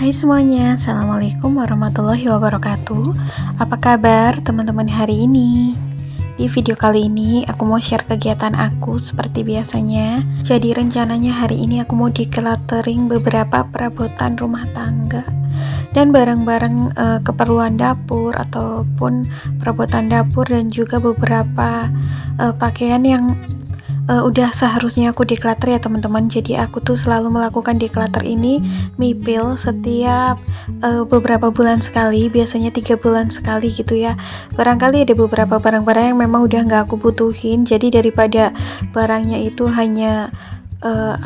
Hai semuanya, Assalamualaikum warahmatullahi wabarakatuh. Apa kabar teman-teman hari ini? Di video kali ini aku mau share kegiatan aku seperti biasanya. Jadi rencananya hari ini aku mau decluttering beberapa perabotan rumah tangga dan barang-barang keperluan dapur ataupun perabotan dapur, dan juga beberapa pakaian yang udah seharusnya aku declutter ya teman-teman. Jadi aku tuh selalu melakukan declutter ini mipil setiap beberapa bulan sekali, biasanya 3 bulan sekali gitu ya. Barangkali ada beberapa barang-barang yang memang udah nggak aku butuhin, jadi daripada barangnya itu hanya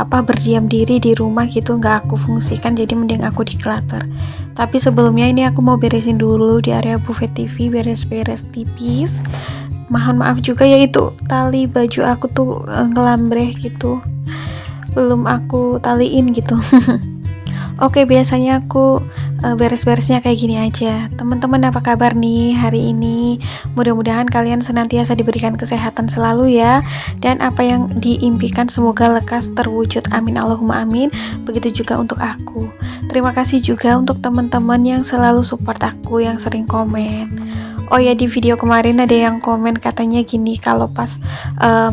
berdiam diri di rumah gitu, nggak aku fungsikan, jadi mending aku declutter. Tapi sebelumnya ini aku mau beresin dulu di area buffet TV, beres-beres tipis. Mohon maaf juga ya, itu tali baju aku tuh ngelambreh gitu, belum aku taliin gitu. Oke, biasanya aku beres-beresnya kayak gini aja. Teman-teman apa kabar nih hari ini? Mudah-mudahan kalian senantiasa diberikan kesehatan selalu ya, dan apa yang diimpikan semoga lekas terwujud, amin Allahumma amin. Begitu juga untuk aku. Terima kasih juga untuk teman-teman yang selalu support aku, yang sering komen. Oh ya, di video kemarin ada yang komen katanya gini, kalau pas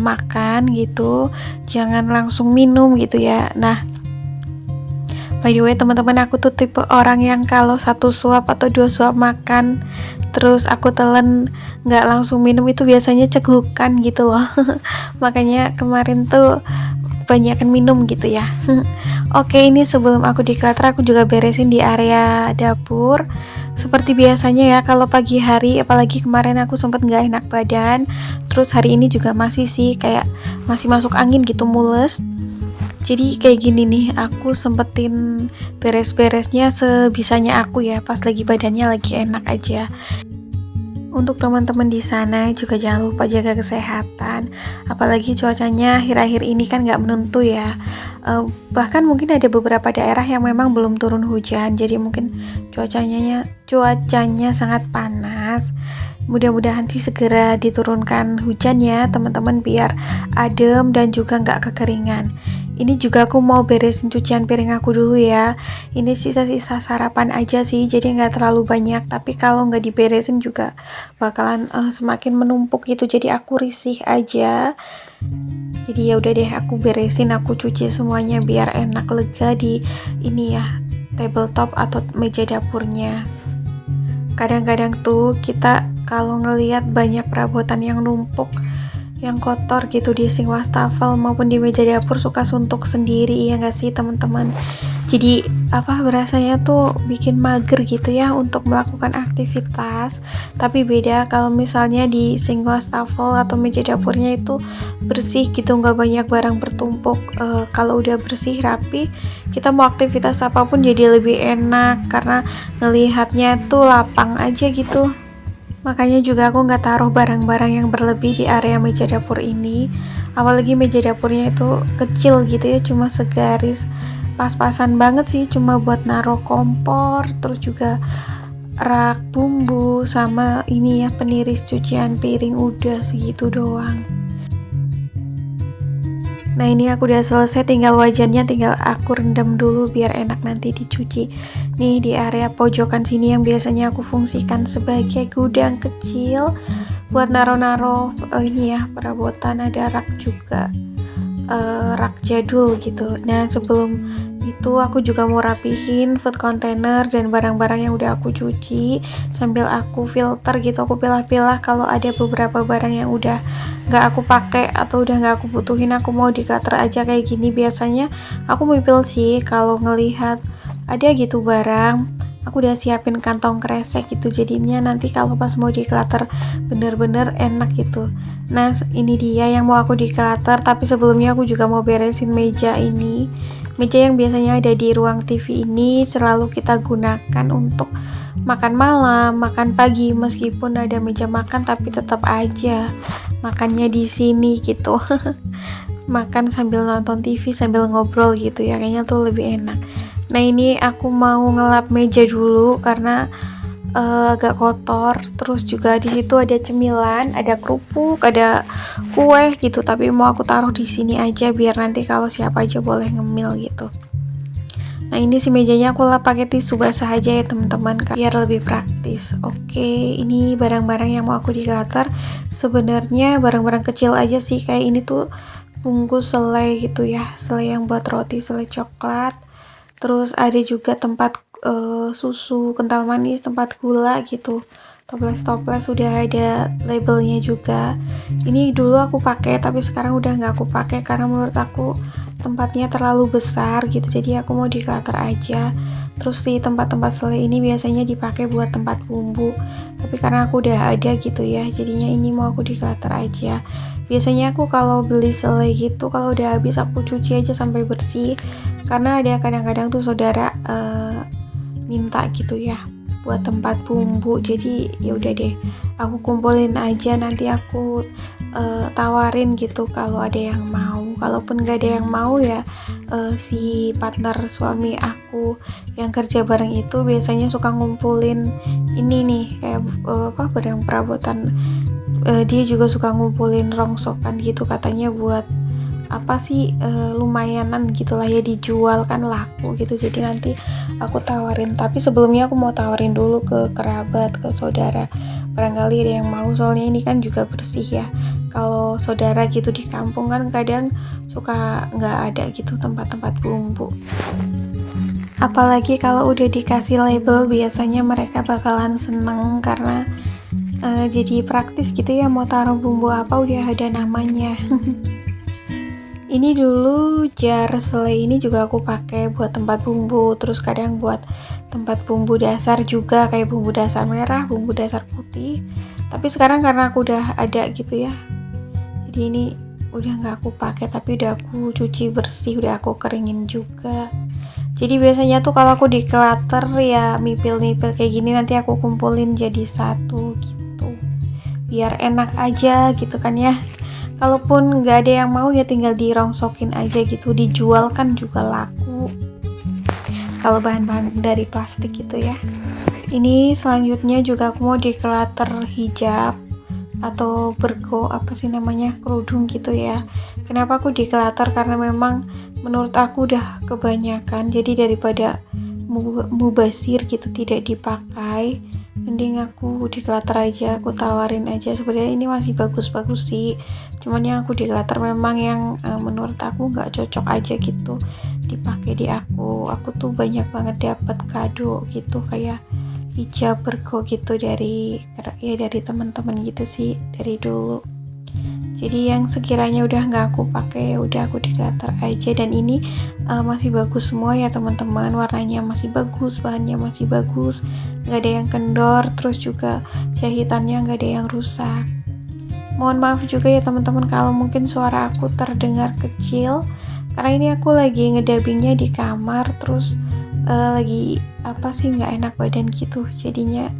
makan gitu jangan langsung minum gitu ya. Nah, by the way teman-teman, aku tuh tipe orang yang kalau 1 suap atau 2 suap makan terus aku telan nggak langsung minum, itu biasanya cegukan gitu loh. Makanya kemarin tuh kebanyakan minum gitu ya. Oke, ini sebelum aku declutter, aku juga beresin di area dapur. Seperti biasanya ya, kalau pagi hari, apalagi kemarin aku sempat nggak enak badan, terus hari ini juga masih sih kayak masih masuk angin gitu, mules. Jadi kayak gini nih, aku sempetin beres-beresnya sebisanya aku ya, pas lagi badannya lagi enak aja. Untuk teman-teman di sana juga jangan lupa jaga kesehatan, apalagi cuacanya akhir-akhir ini kan nggak menentu ya. Bahkan mungkin ada beberapa daerah yang memang belum turun hujan, jadi mungkin cuacanya sangat panas. Mudah-mudahan sih segera diturunkan hujan ya teman-teman, biar adem dan juga nggak kekeringan. Ini juga aku mau beresin cucian piring aku dulu ya. Ini sisa-sisa sarapan aja sih, jadi nggak terlalu banyak. Tapi kalau nggak diberesin juga bakalan semakin menumpuk gitu. Jadi aku risih aja. Jadi ya udah deh, aku beresin, aku cuci semuanya biar enak, lega di ini ya, tabletop atau meja dapurnya. Kadang-kadang tuh kita kalau ngelihat banyak perabotan yang numpuk, yang kotor gitu di sink wastafel maupun di meja dapur, suka suntuk sendiri, ya nggak sih teman-teman? Jadi berasanya tuh bikin mager gitu ya untuk melakukan aktivitas. Tapi beda kalau misalnya di sink wastafel atau meja dapurnya itu bersih gitu, nggak banyak barang bertumpuk. Kalau udah bersih rapi, kita mau aktivitas apapun jadi lebih enak karena ngelihatnya tuh lapang aja gitu. Makanya juga aku nggak taruh barang-barang yang berlebih di area meja dapur ini. Apalagi meja dapurnya itu kecil gitu ya, cuma segaris, pas-pasan banget sih, cuma buat naruh kompor, terus juga rak bumbu sama ini ya, peniris cucian piring, udah segitu doang. Nah, ini aku udah selesai, tinggal wajannya tinggal aku rendam dulu biar enak nanti dicuci. Nih di area pojokan sini yang biasanya aku fungsikan sebagai gudang kecil buat naro-naro ini ya, perabotan, ada rak juga, rak jadul gitu. Nah, sebelum itu aku juga mau rapihin food container dan barang-barang yang udah aku cuci, sambil aku filter gitu, aku pilah-pilah kalau ada beberapa barang yang udah nggak aku pakai atau udah nggak aku butuhin, aku mau declutter aja kayak gini. Biasanya aku mipil sih kalau ngelihat ada gitu barang, aku udah siapin kantong kresek gitu, jadinya nanti kalau pas mau declutter bener-bener enak gitu. Nah, ini dia yang mau aku declutter, tapi sebelumnya aku juga mau beresin meja ini. Meja yang biasanya ada di ruang TV ini selalu kita gunakan untuk makan malam, makan pagi. Meskipun ada meja makan, tapi tetap aja makannya di sini gitu. Makan sambil nonton TV sambil ngobrol gitu ya, kayaknya tuh lebih enak. Nah, ini aku mau ngelap meja dulu karena agak kotor. Terus juga di situ ada cemilan, ada kerupuk, ada kue gitu, tapi mau aku taruh di sini aja biar nanti kalau siapa aja boleh ngemil gitu. Nah ini si mejanya aku lap pakai tisu basah aja ya teman-teman, biar lebih praktis. Oke, ini barang-barang yang mau aku declutter sebenarnya barang-barang kecil aja sih. Kayak ini tuh bungkus selai gitu ya, selai yang buat roti, selai coklat. Terus ada juga tempat susu kental manis, tempat gula gitu. Toples-toples udah ada labelnya juga. Ini dulu aku pakai tapi sekarang udah nggak aku pakai karena menurut aku tempatnya terlalu besar gitu, jadi aku mau declutter aja. Terus di tempat-tempat selai ini biasanya dipakai buat tempat bumbu, tapi karena aku udah ada gitu ya, jadinya ini mau aku declutter aja. Biasanya aku kalau beli selai gitu, kalau udah habis aku cuci aja sampai bersih, karena ada kadang-kadang tuh saudara minta gitu ya buat tempat bumbu, jadi ya udah deh aku kumpulin aja, nanti aku tawarin gitu kalau ada yang mau. Kalaupun gak ada yang mau ya si partner suami aku yang kerja bareng itu biasanya suka ngumpulin ini nih kayak barang perabotan. Dia juga suka ngumpulin rongsokan gitu, katanya buat apa sih lumayanan gitulah ya, dijual kan laku gitu. Jadi nanti aku tawarin, tapi sebelumnya aku mau tawarin dulu ke kerabat, ke saudara, barangkali ada yang mau, soalnya ini kan juga bersih ya. Kalau saudara gitu di kampung kan kadang suka nggak ada gitu tempat-tempat bumbu, apalagi kalau udah dikasih label biasanya mereka bakalan seneng karena jadi praktis gitu ya, mau taruh bumbu apa udah ada namanya. Ini dulu jar selai ini juga aku pakai buat tempat bumbu, terus kadang buat tempat bumbu dasar juga, kayak bumbu dasar merah, bumbu dasar putih. Tapi sekarang karena aku udah ada gitu ya, jadi ini udah nggak aku pakai, tapi udah aku cuci bersih, udah aku keringin juga. Jadi biasanya tuh kalau aku declutter ya mipil-mipil kayak gini, nanti aku kumpulin jadi satu gitu, biar enak aja gitu kan ya. Kalaupun nggak ada yang mau ya tinggal dirongsokin aja gitu, dijual kan juga laku kalau bahan-bahan dari plastik gitu ya. Ini selanjutnya juga aku mau declutter hijab atau bergo, apa sih namanya, kerudung gitu ya. Kenapa aku declutter? Karena memang menurut aku udah kebanyakan, jadi daripada mubazir gitu tidak dipakai, mending aku declutter aja, aku tawarin aja. Sebenarnya ini masih bagus-bagus sih, cuman yang aku declutter memang yang menurut aku nggak cocok aja gitu dipakai di aku tuh banyak banget dapat kado gitu, kayak hijab bergo gitu dari teman-teman gitu sih dari dulu. Jadi yang sekiranya udah nggak aku pakai udah aku declutter aja. Dan ini masih bagus semua ya teman-teman, warnanya masih bagus, bahannya masih bagus, nggak ada yang kendor, terus juga jahitannya nggak ada yang rusak. Mohon maaf juga ya teman-teman kalau mungkin suara aku terdengar kecil, karena ini aku lagi ngedubbingnya di kamar, terus lagi nggak enak badan gitu, jadinya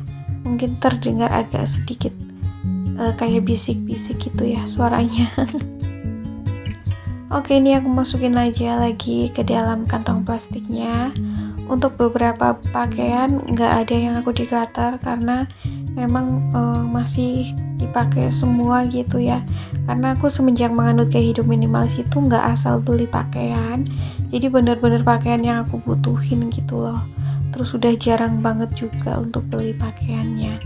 mungkin terdengar agak sedikit kayak bisik-bisik gitu ya suaranya. Oke, ini aku masukin aja lagi ke dalam kantong plastiknya. Untuk beberapa pakaian nggak ada yang aku declutter karena memang masih dipakai semua gitu ya. Karena aku semenjak menganut gaya hidup minimalis itu nggak asal beli pakaian, jadi bener-bener pakaian yang aku butuhin gitu loh. Terus udah jarang banget juga untuk beli pakaiannya.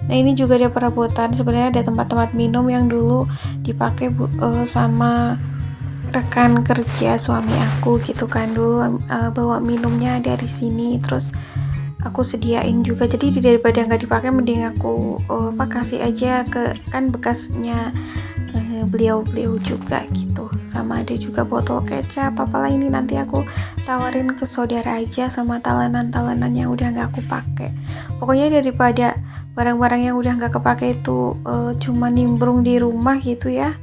Nah ini juga ada perabotan, sebenarnya ada tempat-tempat minum yang dulu dipakai sama rekan kerja suami aku gitu kan, dulu bawa minumnya dari sini, terus aku sediain juga. Jadi daripada nggak dipakai mending aku kasih aja ke, kan bekasnya beliau juga gitu. Sama ada juga botol kecap, apalah ini nanti aku tawarin ke saudara aja, sama talenan-talenan yang udah nggak aku pakai. Pokoknya daripada barang-barang yang udah nggak kepake itu cuma nimbrung di rumah gitu ya,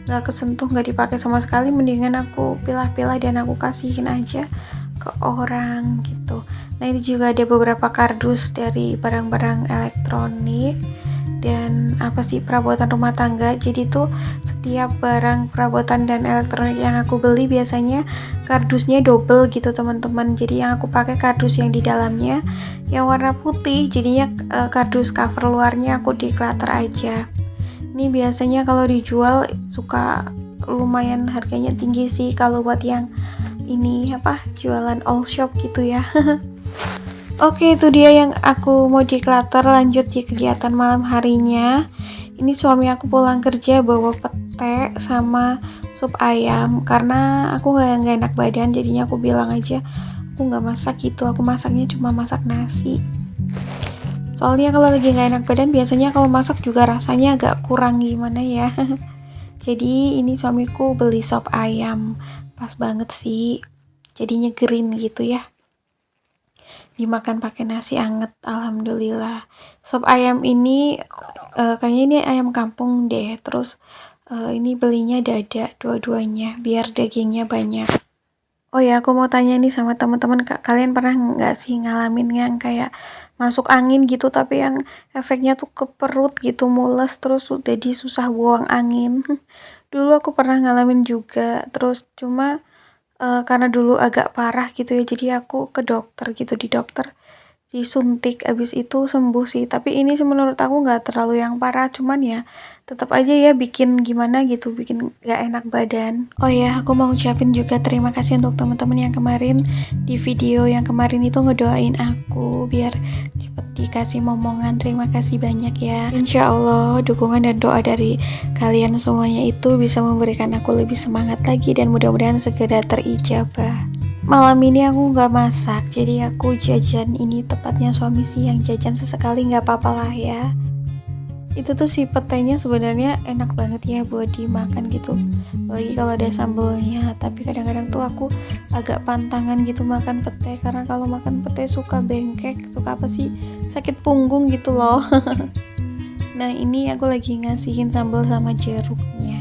nggak kesentuh, nggak dipakai sama sekali, mendingan aku pilah-pilah dan aku kasihin aja ke orang gitu. Nah ini juga ada beberapa kardus dari barang-barang elektronik dan perabotan rumah tangga. Jadi tuh setiap barang perabotan dan elektronik yang aku beli biasanya kardusnya double gitu teman-teman. Jadi yang aku pakai kardus yang di dalamnya yang warna putih, jadinya kardus cover luarnya aku declutter aja. Ini biasanya kalau dijual suka lumayan harganya tinggi sih kalau buat yang ini apa, jualan all shop gitu ya. Oke, itu dia yang aku mau declutter. Lanjut di kegiatan malam harinya. Ini suami aku pulang kerja bawa pete sama sup ayam karena aku nggak enak badan, jadinya aku bilang aja aku nggak masak gitu, aku masaknya cuma masak nasi. Soalnya kalau lagi nggak enak badan biasanya kalau masak juga rasanya agak kurang gimana ya. Jadi ini suamiku beli sop ayam, pas banget sih, jadi nyegerin gitu ya, dimakan pakai nasi anget. Alhamdulillah. Sop ayam ini kayaknya ini ayam kampung deh. Terus ini belinya dada dua-duanya biar dagingnya banyak. Oh ya, aku mau tanya nih sama teman-teman, kalian pernah nggak sih ngalamin yang kayak masuk angin gitu tapi yang efeknya tuh ke perut gitu, mules terus jadi susah buang angin. Dulu aku pernah ngalamin juga, terus cuma karena dulu agak parah gitu ya, jadi aku ke dokter gitu, di dokter disuntik, abis itu sembuh sih. Tapi ini sih menurut aku nggak terlalu yang parah, cuman ya tetap aja ya bikin gimana gitu, bikin nggak enak badan. Oh ya, aku mau ucapin juga terima kasih untuk teman-teman yang kemarin di video yang kemarin itu ngedoain aku biar cepet dikasih momongan. Terima kasih banyak ya. Insya Allah dukungan dan doa dari kalian semuanya itu bisa memberikan aku lebih semangat lagi dan mudah-mudahan segera terijabah. Malam ini aku nggak masak, jadi aku jajan, ini tepatnya suami sih yang jajan sesekali, nggak apa-apa lah ya. Itu tuh si petenya sebenarnya enak banget ya buat dimakan gitu, apalagi kalau ada sambelnya. Tapi kadang-kadang tuh aku agak pantangan gitu makan pete, karena kalau makan pete suka bengkek, suka apa sih, sakit punggung gitu loh. Nah ini aku lagi ngasihin sambal sama jeruknya.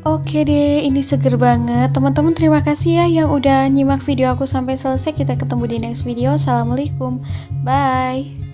Oke deh, ini seger banget. Teman-teman terima kasih ya yang udah nyimak video aku sampai selesai. Kita ketemu di next video. Assalamualaikum. Bye.